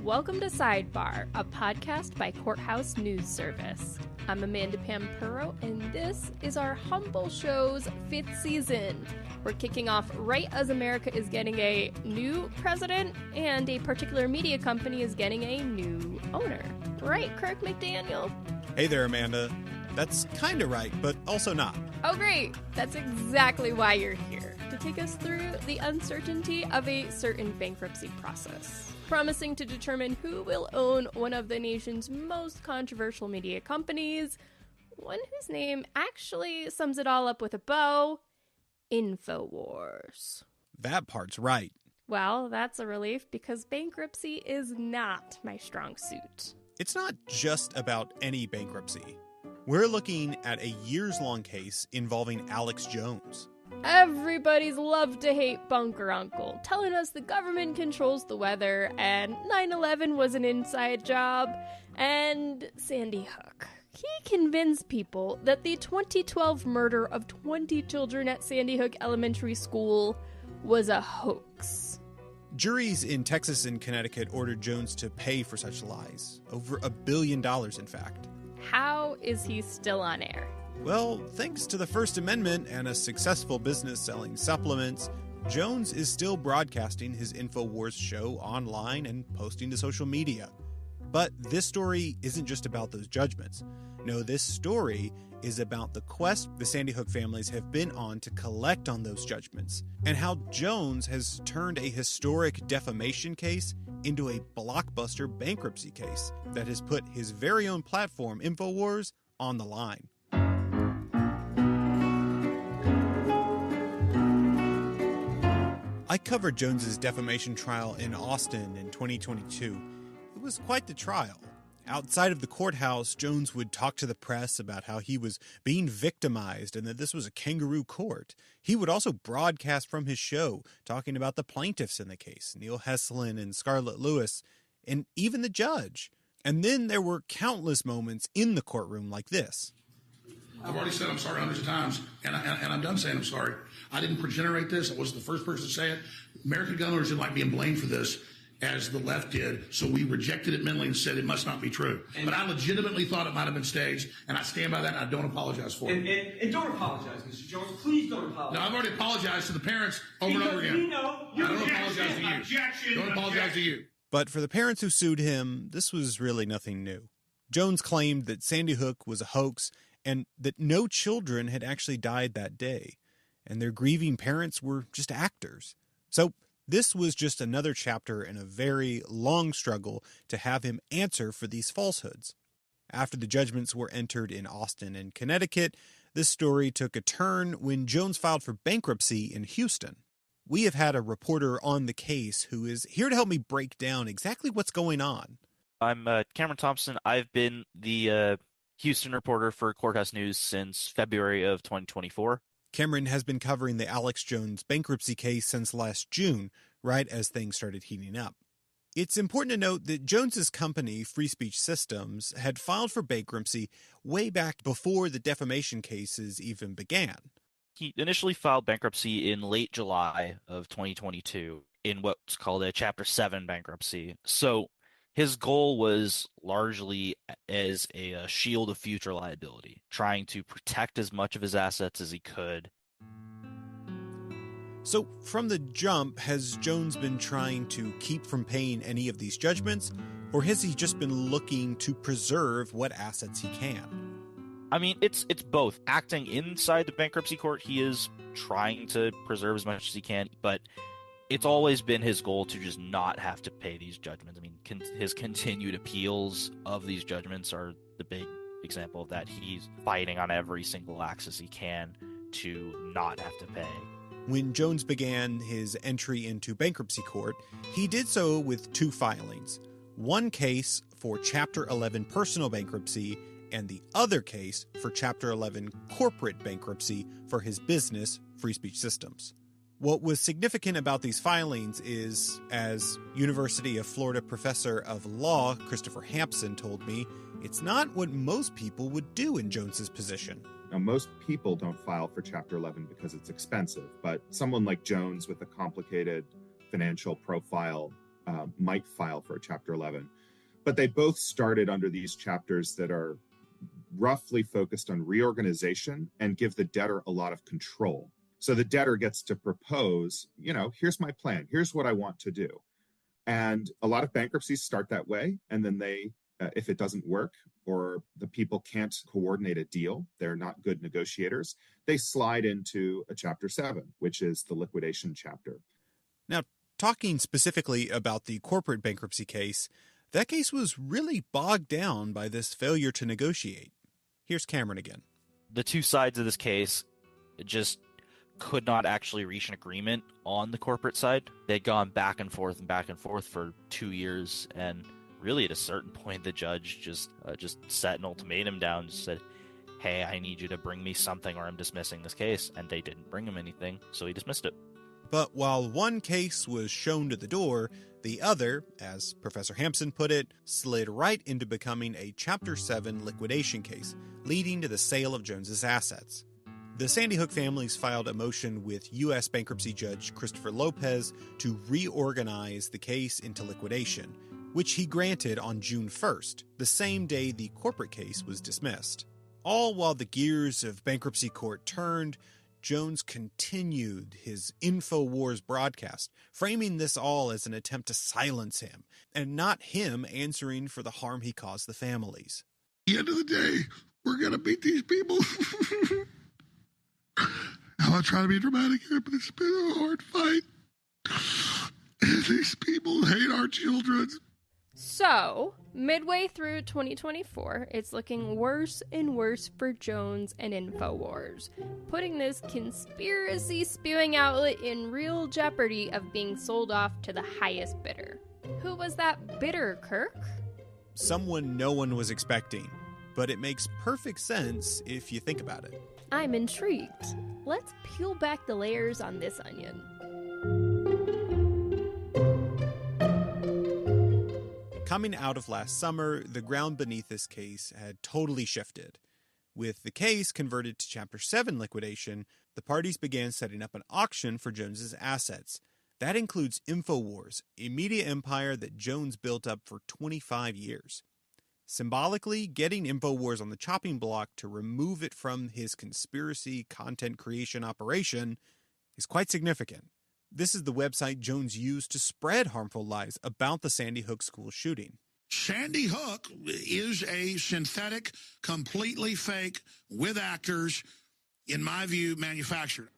Welcome to Sidebar, a podcast by Courthouse News Service. I'm Amanda Pampuro, and this is our humble show's 5th season. We're kicking off right as America is getting a new president and a particular media company is getting a new owner. Right, Kirk McDaniel? Hey there, Amanda. That's kind of right, but also not. Oh, great. That's exactly why you're here, to take us through the uncertainty of a certain bankruptcy process, promising to determine who will own one of the nation's most controversial media companies, one whose name actually sums it all up with a bow: Infowars. That part's right. Well, that's a relief, because bankruptcy is not my strong suit. It's not just about any bankruptcy. We're looking at a years-long case involving Alex Jones. Everybody's love to hate bunker uncle, telling us the government controls the weather, and 9/11 was an inside job, and Sandy Hook. He convinced people that the 2012 murder of 20 children at Sandy Hook Elementary School was a hoax. Juries in Texas and Connecticut ordered Jones to pay for such lies. Over $1 billion, in fact. How is he still on air? Well, thanks to the First Amendment and a successful business selling supplements, Jones is still broadcasting his Infowars show online and posting to social media. But this story isn't just about those judgments. No, this story is about the quest the Sandy Hook families have been on to collect on those judgments, and how Jones has turned a historic defamation case into a blockbuster bankruptcy case that has put his very own platform, Infowars, on the line. I covered Jones's defamation trial in Austin in 2022. It was quite the trial. Outside of the courthouse, Jones would talk to the press about how he was being victimized and that this was a kangaroo court. He would also broadcast from his show, talking about the plaintiffs in the case, Neil Heslin and Scarlett Lewis, and even the judge. And then there were countless moments in the courtroom like this. I've already said I'm sorry hundreds of times, and I'm done saying I'm sorry. I didn't generate this. I wasn't the first person to say it. American gun owners didn't like being blamed for this, as the left did, so we rejected it mentally and said it must not be true. But I legitimately thought it might have been staged, and I stand by that, and I don't apologize for it. And don't apologize, Mr. Jones. Please don't apologize. No, I've already apologized to the parents over and over again. We know. I don't apologize to you. Objection. Don't apologize to you. But for the parents who sued him, this was really nothing new. Jones claimed that Sandy Hook was a hoax and that no children had actually died that day, and their grieving parents were just actors. So this was just another chapter in a very long struggle to have him answer for these falsehoods. After the judgments were entered in Austin and Connecticut, this story took a turn when Jones filed for bankruptcy in Houston. We have had a reporter on the case who is here to help me break down exactly what's going on. I'm Cameron Thompson. I've been the Houston reporter for Courthouse News since February of 2024. Cameron has been covering the Alex Jones bankruptcy case since last June, right as things started heating up. It's important to note that Jones's company, Free Speech Systems, had filed for bankruptcy way back before the defamation cases even began. He initially filed bankruptcy in late July of 2022 in what's called a Chapter 7 bankruptcy. So his goal was largely as a shield of future liability, trying to protect as much of his assets as he could. So from the jump, has Jones been trying to keep from paying any of these judgments, or has he just been looking to preserve what assets he can? I mean, it's both. Acting inside the bankruptcy court, he is trying to preserve as much as he can, but it's always been his goal to just not have to pay these judgments. I mean, his continued appeals of these judgments are the big example of that. He's fighting on every single axis he can to not have to pay. When Jones began his entry into bankruptcy court, he did so with 2 filings. One case for Chapter 11 personal bankruptcy and the other case for Chapter 11 corporate bankruptcy for his business, Free Speech Systems. What was significant about these filings is, as University of Florida professor of law Christopher Hampson told me, it's not what most people would do in Jones's position. Now, most people don't file for Chapter 11 because it's expensive, but someone like Jones with a complicated financial profile might file for a Chapter 11. But they both started under these chapters that are roughly focused on reorganization and give the debtor a lot of control. So the debtor gets to propose, here's my plan. Here's what I want to do. And a lot of bankruptcies start that way. And then they, if it doesn't work or the people can't coordinate a deal, they're not good negotiators, they slide into a Chapter 7, which is the liquidation chapter. Now, talking specifically about the corporate bankruptcy case, that case was really bogged down by this failure to negotiate. Here's Cameron again. The two sides of this case just could not actually reach an agreement on the corporate side. They'd gone back and forth for 2 years, and really at a certain point the judge just set an ultimatum down and said, hey, I need you to bring me something or I'm dismissing this case. And they didn't bring him anything, so he dismissed it. But while one case was shown to the door, the other, as Professor Hampson put it, slid right into becoming a Chapter 7 liquidation case, leading to the sale of Jones's assets. The Sandy Hook families filed a motion with U.S. bankruptcy judge Christopher Lopez to reorganize the case into liquidation, which he granted on June 1st, the same day the corporate case was dismissed. All while the gears of bankruptcy court turned, Jones continued his Infowars broadcast, framing this all as an attempt to silence him, and not him answering for the harm he caused the families. At the end of the day, we're going to beat these people. I'm not trying to be dramatic here, but it's been a hard fight. These people hate our children. So, midway through 2024, it's looking worse and worse for Jones and Infowars, putting this conspiracy spewing outlet in real jeopardy of being sold off to the highest bidder. Who was that bidder, Kirk? Someone no one was expecting, but it makes perfect sense if you think about it. I'm intrigued. Let's peel back the layers on this onion. Coming out of last summer, the ground beneath this case had totally shifted. With the case converted to Chapter 7 liquidation, the parties began setting up an auction for Jones's assets. That includes Infowars, a media empire that Jones built up for 25 years. Symbolically, getting Infowars on the chopping block to remove it from his conspiracy content creation operation is quite significant. This is the website Jones used to spread harmful lies about the Sandy Hook school shooting. Sandy Hook is a synthetic, completely fake, with actors, in my view, manufactured.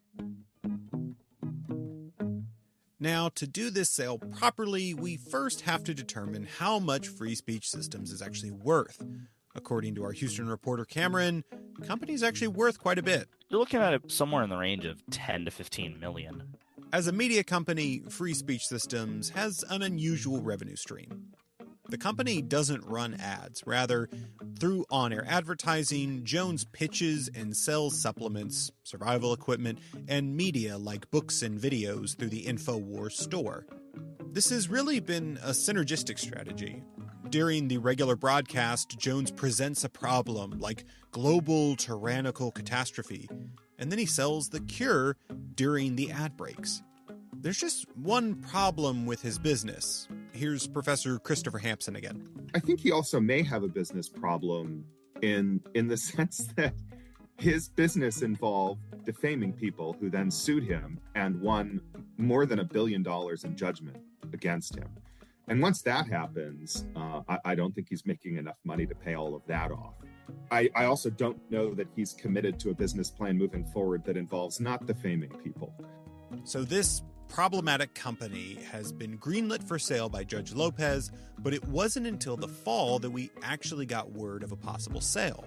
Now, to do this sale properly, we first have to determine how much Free Speech Systems is actually worth. According to our Houston reporter Cameron, the company is actually worth quite a bit. You're looking at it somewhere in the range of 10 to 15 million. As a media company, Free Speech Systems has an unusual revenue stream. The company doesn't run ads. Rather, through on-air advertising, Jones pitches and sells supplements, survival equipment, and media like books and videos through the Infowars store. This has really been a synergistic strategy. During the regular broadcast, Jones presents a problem like global tyrannical catastrophe, and then he sells the cure during the ad breaks. There's just one problem with his business. Here's Professor Christopher Hampson again. I think he also may have a business problem in the sense that his business involved defaming people who then sued him and won more than $1 billion in judgment against him. And once that happens, I don't think he's making enough money to pay all of that off. I also don't know that he's committed to a business plan moving forward that involves not defaming people. So this problematic company has been greenlit for sale by Judge Lopez, but it wasn't until the fall that we actually got word of a possible sale.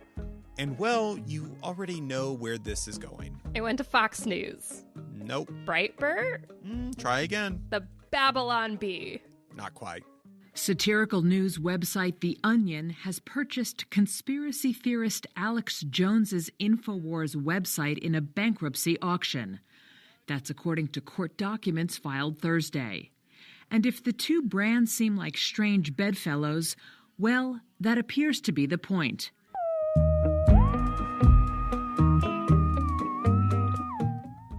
And well, you already know where this is going. It went to Fox News. Nope. Breitbart? Try again. The Babylon Bee. Not quite. Satirical news website The Onion has purchased conspiracy theorist Alex Jones's Infowars website in a bankruptcy auction. That's according to court documents filed Thursday. And if the two brands seem like strange bedfellows, well, that appears to be the point.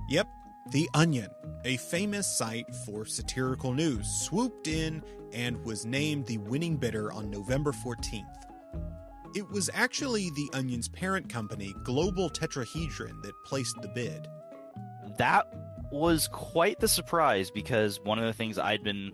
Yep, The Onion. A famous site for satirical news swooped in and was named the winning bidder on November 14th. It was actually the Onion's parent company, Global Tetrahedron, that placed the bid. That was quite the surprise, because one of the things I'd been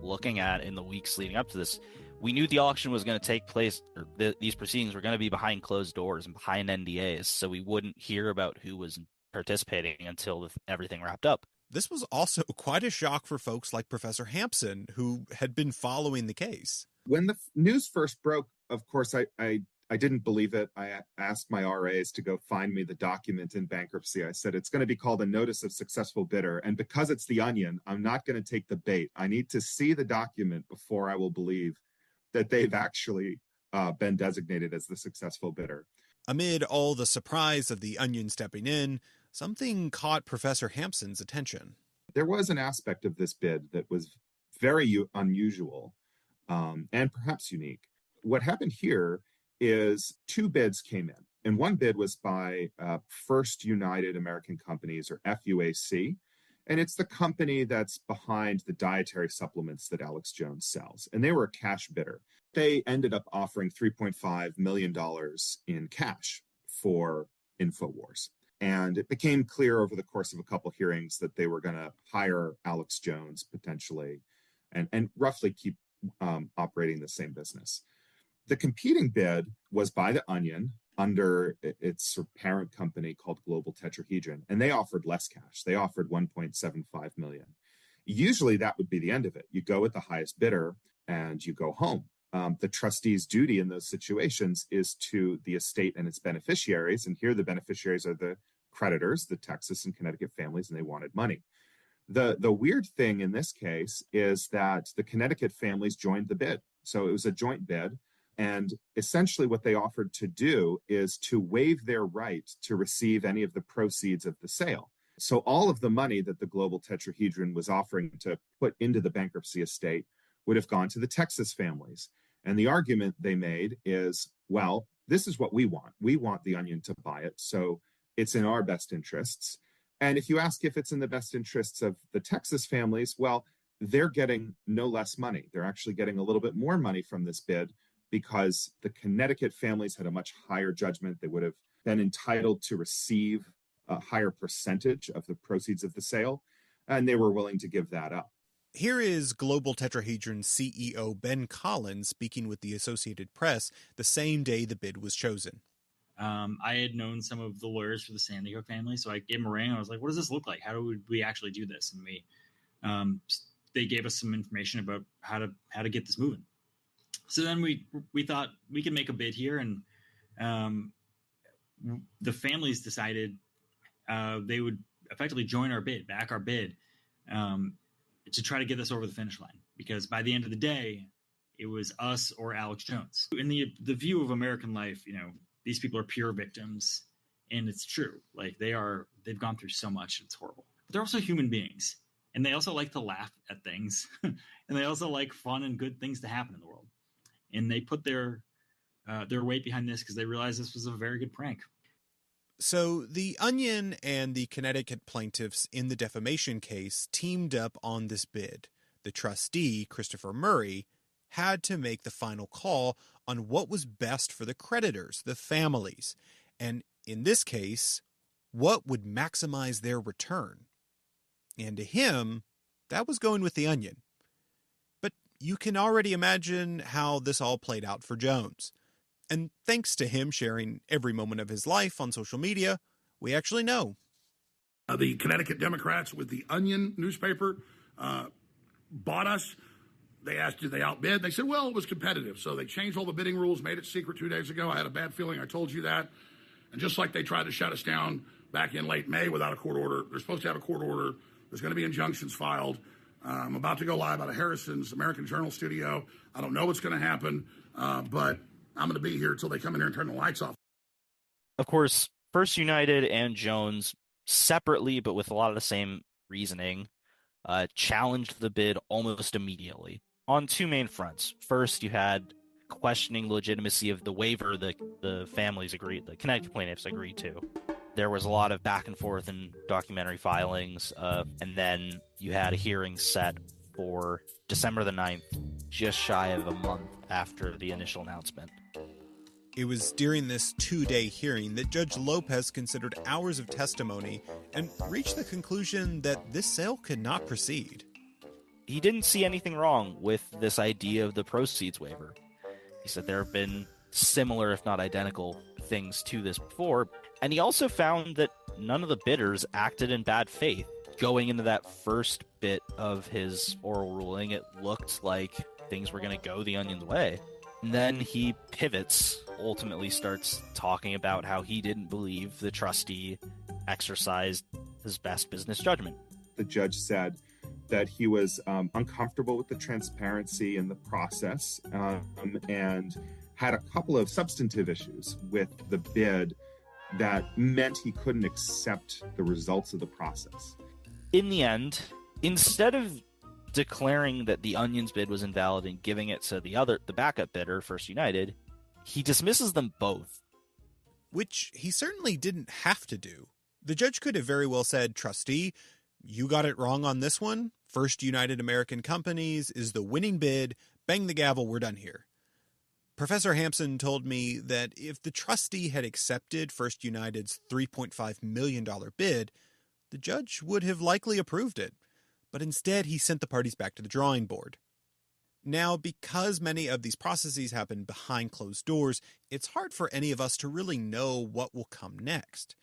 looking at in the weeks leading up to this, we knew the auction was going to take place, or these proceedings were going to be behind closed doors and behind NDAs, so we wouldn't hear about who was participating until everything wrapped up. This was also quite a shock for folks like Professor Hampson, who had been following the case. When the news first broke, of course, I didn't believe it. I asked my RAs to go find me the document in bankruptcy. I said, it's going to be called a notice of successful bidder. And because it's the Onion, I'm not going to take the bait. I need to see the document before I will believe that they've actually been designated as the successful bidder. Amid all the surprise of the Onion stepping in, something caught Professor Hampson's attention. There was an aspect of this bid that was very unusual and perhaps unique. What happened here is two bids came in, and one bid was by First United American Companies, or FUAC, and it's the company that's behind the dietary supplements that Alex Jones sells, and they were a cash bidder. They ended up offering $3.5 million in cash for Infowars. And it became clear over the course of a couple hearings that they were going to hire Alex Jones potentially and roughly keep operating the same business. The competing bid was by the Onion under its parent company called Global Tetrahedron, and they offered less cash. They offered $1.75 million. Usually that would be the end of it. You go with the highest bidder and you go home. The trustee's duty in those situations is to the estate and its beneficiaries, and here the beneficiaries are the creditors, the Texas and Connecticut families, and they wanted money. The weird thing in this case is that the Connecticut families joined the bid. So it was a joint bid, and essentially what they offered to do is to waive their right to receive any of the proceeds of the sale. So all of the money that the Global Tetrahedron was offering to put into the bankruptcy estate would have gone to the Texas families. And the argument they made is, well, this is what we want. We want the Onion to buy it, so it's in our best interests. And if you ask if it's in the best interests of the Texas families, well, they're getting no less money. They're actually getting a little bit more money from this bid because the Connecticut families had a much higher judgment. They would have been entitled to receive a higher percentage of the proceeds of the sale, and they were willing to give that up. Here is Global Tetrahedron CEO Ben Collins speaking with the Associated Press the same day the bid was chosen. I had known some of the lawyers for the Sandy Hook family, so I gave them a ring. I was like, what does this look like? How do we actually do this? And they gave us some information about how to get this moving. So then we thought we could make a bid here, and the families decided they would effectively join our bid, back our bid, to try to get this over the finish line. Because by the end of the day, it was us or Alex Jones. In the view of American life, these people are pure victims, and it's true. Like they've gone through so much, it's horrible. But they're also human beings, and they also like to laugh at things, and they also like fun and good things to happen in the world. And they put their weight behind this because they realized this was a very good prank. So the Onion and the Connecticut plaintiffs in the defamation case teamed up on this bid. The trustee, Christopher Murray, had to make the final call on what was best for the creditors, the families, and in this case, what would maximize their return. And to him, that was going with the Onion. But you can already imagine how this all played out for Jones. And thanks to him sharing every moment of his life on social media, we actually know. The Connecticut Democrats with the Onion newspaper bought us. They asked, did they outbid? They said, well, it was competitive. So they changed all the bidding rules, made it secret 2 days ago. I had a bad feeling. I told you that. And just like they tried to shut us down back in late May without a court order, they're supposed to have a court order. There's going to be injunctions filed. I'm about to go live out of Harrison's American Journal studio. I don't know what's going to happen, but I'm going to be here until they come in here and turn the lights off. Of course, First United and Jones separately, but with a lot of the same reasoning, challenged the bid almost immediately on two main fronts. First, you had questioning legitimacy of the waiver that the families agreed, the Connecticut plaintiffs agreed to. There was a lot of back and forth in documentary filings, and then you had a hearing set for December the 9th, just shy of a month after the initial announcement. It was during this 2-day hearing that Judge Lopez considered hours of testimony and reached the conclusion that this sale could not proceed. He didn't see anything wrong with this idea of the proceeds waiver. He said there have been similar, if not identical, things to this before, and he also found that none of the bidders acted in bad faith. Going into that first bit of his oral ruling, it looked like things were going to go the Onion's way. And then he pivots, ultimately starts talking about how he didn't believe the trustee exercised his best business judgment. The judge said that he was uncomfortable with the transparency in the process and had a couple of substantive issues with the bid that meant he couldn't accept the results of the process. In the end, instead of declaring that the Onion's bid was invalid and giving it to the backup bidder, First United, he dismisses them both. Which he certainly didn't have to do. The judge could have very well said, "Trustee, you got it wrong on this one. First United American Companies is the winning bid. Bang the gavel, we're done here." Professor Hampson told me that if the trustee had accepted First United's $3.5 million bid, the judge would have likely approved it. But instead, he sent the parties back to the drawing board. Now, because many of these processes happen behind closed doors, it's hard for any of us to really know what will come next.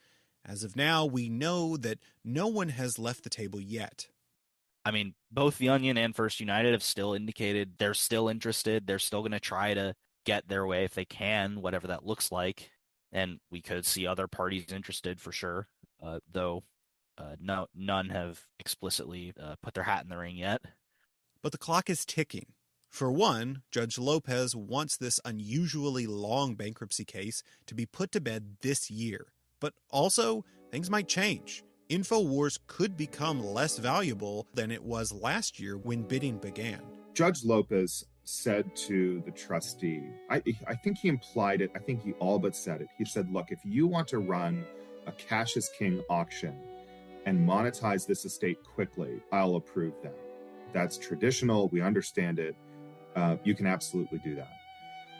As of now, we know that no one has left the table yet. I mean, both the Onion and First United have still indicated they're still interested. They're still going to try to get their way if they can, whatever that looks like. And we could see other parties interested for sure, though none have explicitly put their hat in the ring yet. But the clock is ticking. For one, Judge Lopez wants this unusually long bankruptcy case to be put to bed this year. But also, things might change. Infowars could become less valuable than it was last year when bidding began. Judge Lopez said to the trustee, I think he implied it, I think he all but said it. He said, look, if you want to run a cash is king auction and monetize this estate quickly, I'll approve that. That's traditional. We understand it. You can absolutely do that.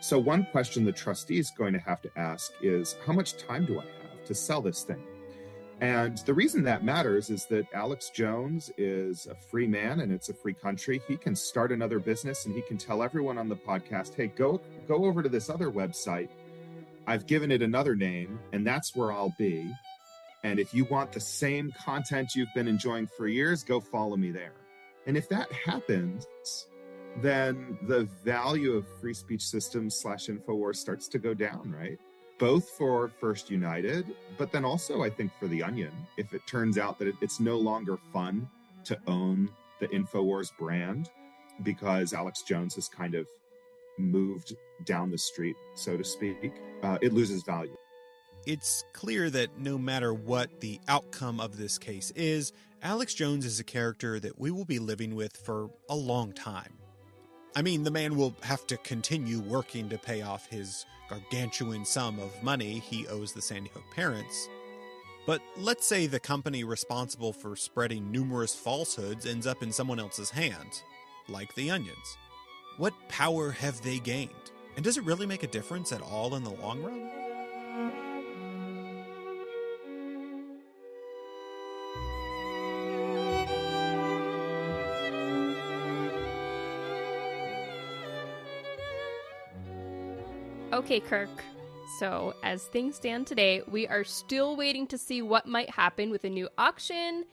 So one question the trustee is going to have to ask is, how much time do I have to sell this thing? And the reason that matters is that Alex Jones is a free man and it's a free country. He can start another business and he can tell everyone on the podcast, hey, go over to this other website. I've given it another name and that's where I'll be. And if you want the same content you've been enjoying for years, go follow me there. And if that happens, then the value of free speech systems / Infowars starts to go down, right? Both for First United, but then also I think for the Onion, if it turns out that it's no longer fun to own the Infowars brand because Alex Jones has kind of moved down the street, so to speak, it loses value. It's clear that no matter what the outcome of this case is, Alex Jones is a character that we will be living with for a long time. I mean, the man will have to continue working to pay off his gargantuan sum of money he owes the Sandy Hook parents. But let's say the company responsible for spreading numerous falsehoods ends up in someone else's hands, like the Onions. What power have they gained? And does it really make a difference at all in the long run? Okay, Kirk. So, as things stand today, we are still waiting to see what might happen with a new auction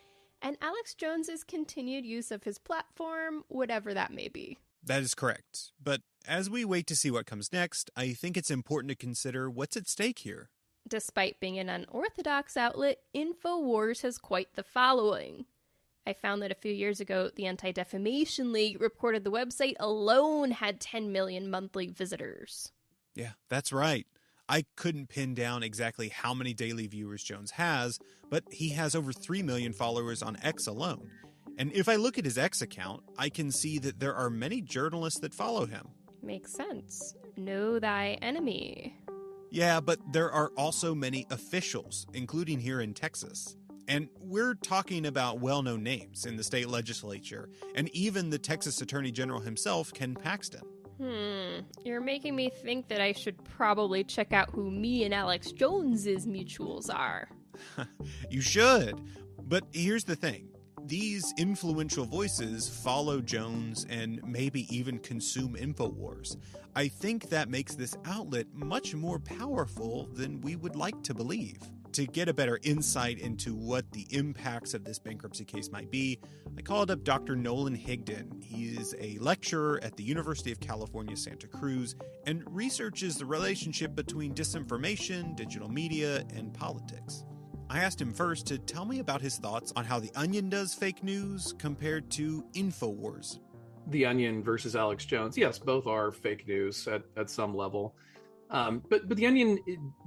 and Alex Jones's continued use of his platform, whatever that may be. That is correct. But as we wait to see what comes next, I think it's important to consider what's at stake here. Despite being an unorthodox outlet, Infowars has quite the following. I found that a few years ago, the Anti-Defamation League reported the website alone had 10 million monthly visitors. Yeah, that's right. I couldn't pin down exactly how many daily viewers Jones has, but he has over 3 million followers on X alone. And if I look at his X account, I can see that there are many journalists that follow him. Makes sense. Know thy enemy. Yeah, but there are also many officials, including here in Texas. And we're talking about well-known names in the state legislature, and even the Texas Attorney General himself, Ken Paxton. You're making me think that I should probably check out who me and Alex Jones's mutuals are. You should. But here's the thing. These influential voices follow Jones and maybe even consume Infowars. I think that makes this outlet much more powerful than we would like to believe. To get a better insight into what the impacts of this bankruptcy case might be, I called up Dr. Nolan Higdon. He is a lecturer at the University of California, Santa Cruz, and researches the relationship between disinformation, digital media, and politics. I asked him first to tell me about his thoughts on how The Onion does fake news compared to Infowars. The Onion versus Alex Jones, yes, both are fake news at some level. But The Onion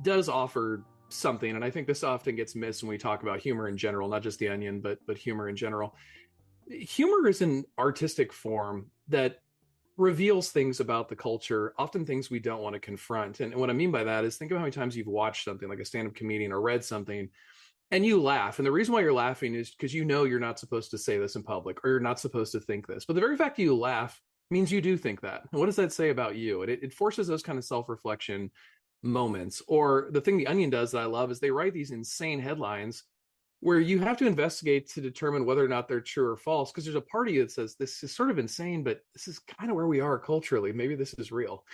does offer something, and I think this often gets missed when we talk about humor in general, not just The Onion, but humor in general. Humor is an artistic form that reveals things about the culture, often things we don't want to confront. And what I mean by that is, think of how many times you've watched something like a stand-up comedian or read something and you laugh. And the reason why you're laughing is because you know you're not supposed to say this in public, or you're not supposed to think this. But the very fact that you laugh means you do think that. And what does that say about you? It forces those kind of self-reflection moments. Or the thing The Onion does that I love is they write these insane headlines where you have to investigate to determine whether or not they're true or false, because there's a party that says this is sort of insane, but this is kind of where we are culturally. Maybe this is real.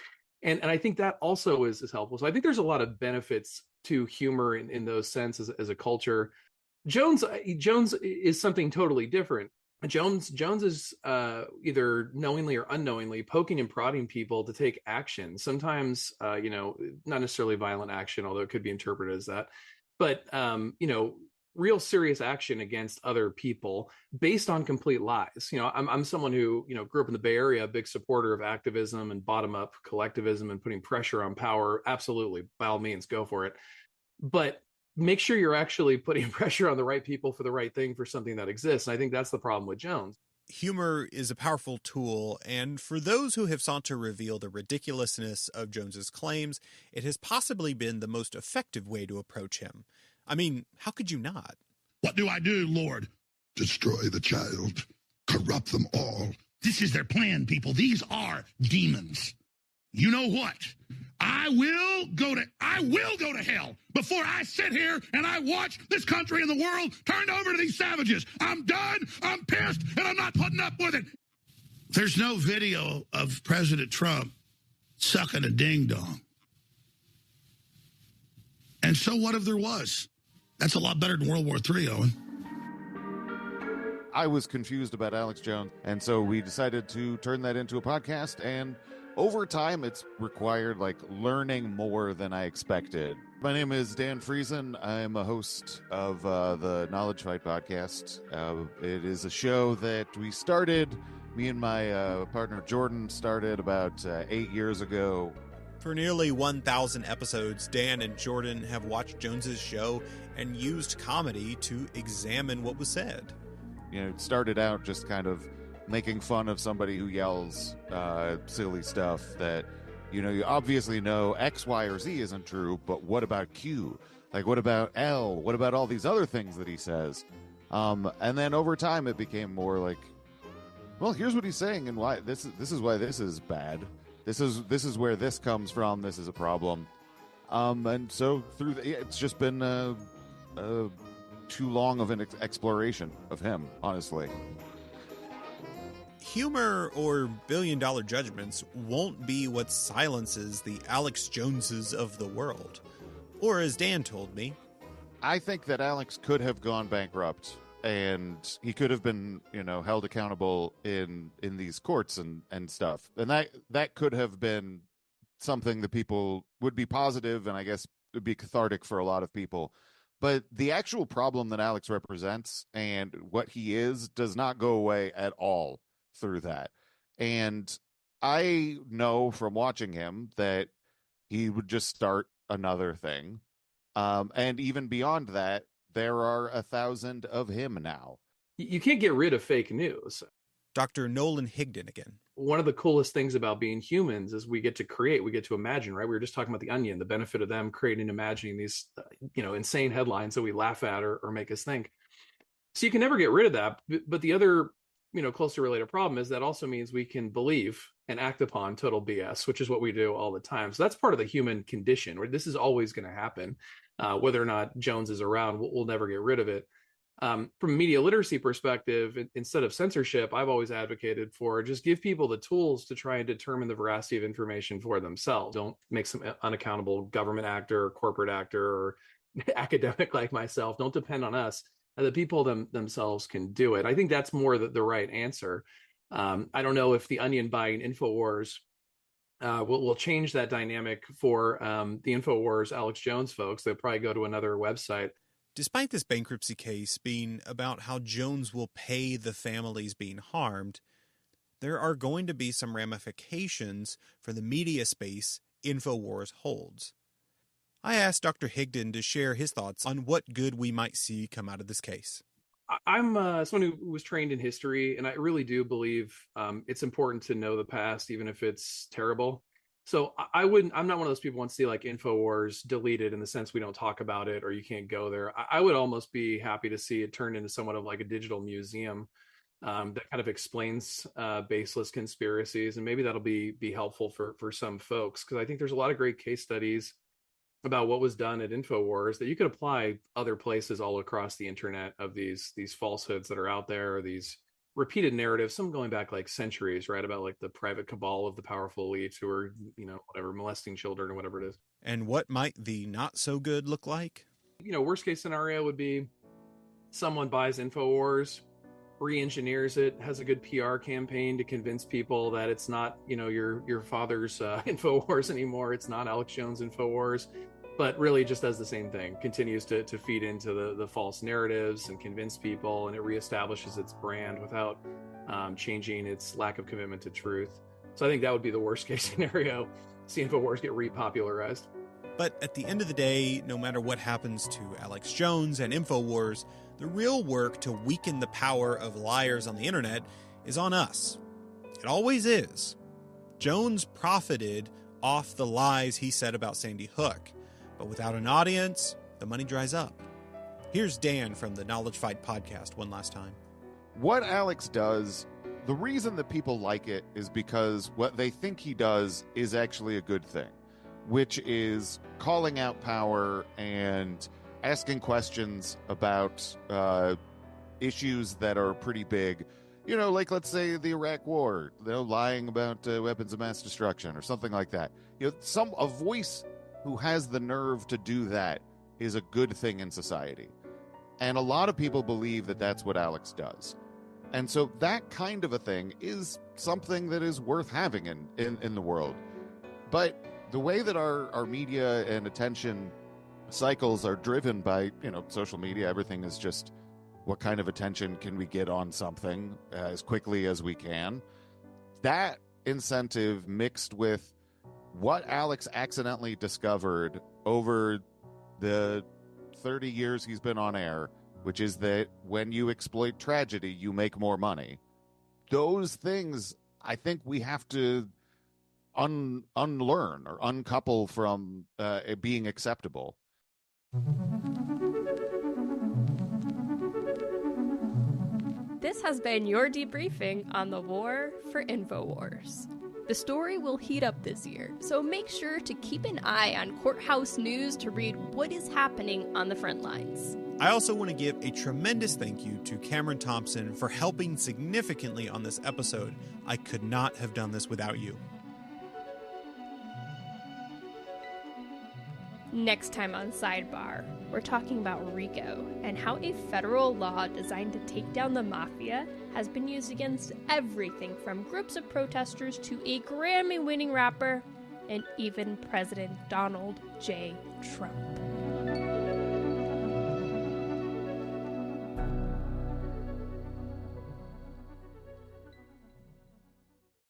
And I think that also is helpful. So I think there's a lot of benefits to humor in those senses as a culture. Jones is something totally different. Jones is either knowingly or unknowingly poking and prodding people to take action. Sometimes, not necessarily violent action, although it could be interpreted as that, but real serious action against other people based on complete lies. I'm someone who, grew up in the Bay Area, a big supporter of activism and bottom-up collectivism and putting pressure on power. Absolutely, by all means, go for it. But make sure you're actually putting pressure on the right people for the right thing for something that exists. And I think that's the problem with Jones. Humor is a powerful tool, and for those who have sought to reveal the ridiculousness of Jones's claims, it has possibly been the most effective way to approach him. I mean, how could you not? What do I do, Lord? Destroy the child. Corrupt them all. This is their plan, people. These are demons. You know what? I will go to hell before I sit here and I watch this country and the world turned over to these savages. I'm done. I'm pissed, and I'm not putting up with it. There's no video of President Trump sucking a ding-dong. And so what if there was? That's a lot better than World War III, Owen. I was confused about Alex Jones, and so we decided to turn that into a podcast, and over time it's required learning more than I expected. My name is Dan Friesen. I'm a host of the Knowledge Fight podcast. It is a show that we started, me and my partner Jordan started about 8 years ago. For nearly 1,000 episodes, Dan and Jordan have watched Jones's show and used comedy to examine what was said. It started out just kind of making fun of somebody who yells silly stuff that, you obviously know X, Y, or Z isn't true, but what about Q? What about L? What about all these other things that he says? And then over time it became more like, well, here's what he's saying and why this is why this is bad. This is where this comes from. This is a problem. And so it's just been too long of an exploration of him, honestly. Humor or billion-dollar judgments won't be what silences the Alex Joneses of the world. Or as Dan told me, I think that Alex could have gone bankrupt and he could have been, held accountable in these courts and stuff. And that could have been something that people would be positive and I guess would be cathartic for a lot of people. But the actual problem that Alex represents and what he is does not go away at all through that. And I know from watching him that he would just start another thing. And even beyond that, there are 1,000 of him now. You can't get rid of fake news. Dr. Nolan Higdon again. One of the coolest things about being humans is we get to create, we get to imagine, right? We were just talking about The Onion, the benefit of them creating, imagining these, insane headlines that we laugh at or make us think. So you can never get rid of that. But the other, closely related problem is that also means we can believe and act upon total BS, which is what we do all the time. So that's part of the human condition, where this is always going to happen. Whether or not Jones is around, we'll never get rid of it. From a media literacy perspective, instead of censorship, I've always advocated for just give people the tools to try and determine the veracity of information for themselves. Don't make some unaccountable government actor or corporate actor or academic like myself. Don't depend on us. The people themselves can do it. I think that's more the right answer. I don't know if the Onion buying Infowars will change that dynamic for the Infowars Alex Jones folks. They'll probably go to another website. Despite this bankruptcy case being about how Jones will pay the families being harmed, there are going to be some ramifications for the media space Infowars holds. I asked Dr. Higdon to share his thoughts on what good we might see come out of this case. I'm someone who was trained in history, and I really do believe it's important to know the past, even if it's terrible. So I'm not one of those people who want to see like Infowars deleted in the sense we don't talk about it or you can't go there. I would almost be happy to see it turned into somewhat of like a digital museum that kind of explains baseless conspiracies. And maybe that'll be helpful for some folks, because I think there's a lot of great case studies about what was done at Infowars that you could apply other places all across the internet of these falsehoods that are out there, or these repeated narratives, some going back like centuries, right? About like the private cabal of the powerful elites who are, molesting children or whatever it is. And what might the not so good look like? Worst case scenario would be someone buys Infowars, re-engineers it, has a good PR campaign to convince people that it's not, your father's Infowars anymore. It's not Alex Jones Infowars, but really just does the same thing, continues to feed into the false narratives and convince people, and it reestablishes its brand without changing its lack of commitment to truth. So I think that would be the worst case scenario, see Infowars get repopularized. But at the end of the day, no matter what happens to Alex Jones and Infowars, the real work to weaken the power of liars on the internet is on us. It always is. Jones profited off the lies he said about Sandy Hook, but without an audience, the money dries up. Here's Dan from the Knowledge Fight podcast one last time. What Alex does, the reason that people like it is because what they think he does is actually a good thing, which is calling out power and asking questions about issues that are pretty big. Like let's say the Iraq War, lying about weapons of mass destruction or something like that. A voice who has the nerve to do that is a good thing in society. And a lot of people believe that that's what Alex does. And so that kind of a thing is something that is worth having in the world. But the way that our media and attention cycles are driven by, social media, everything is just what kind of attention can we get on something as quickly as we can. That incentive mixed with what Alex accidentally discovered over the 30 years he's been on air, which is that when you exploit tragedy, you make more money. Those things, I think we have to unlearn or uncouple from it being acceptable. This has been your debriefing on the war for Infowars. The story will heat up this year, so make sure to keep an eye on courthouse news to read what is happening on the front lines. I also want to give a tremendous thank you to Cameron Thompson for helping significantly on this episode. I could not have done this without you. Next time on Sidebar, we're talking about RICO and how a federal law designed to take down the mafia has been used against everything from groups of protesters to a Grammy-winning rapper and even President Donald J. Trump.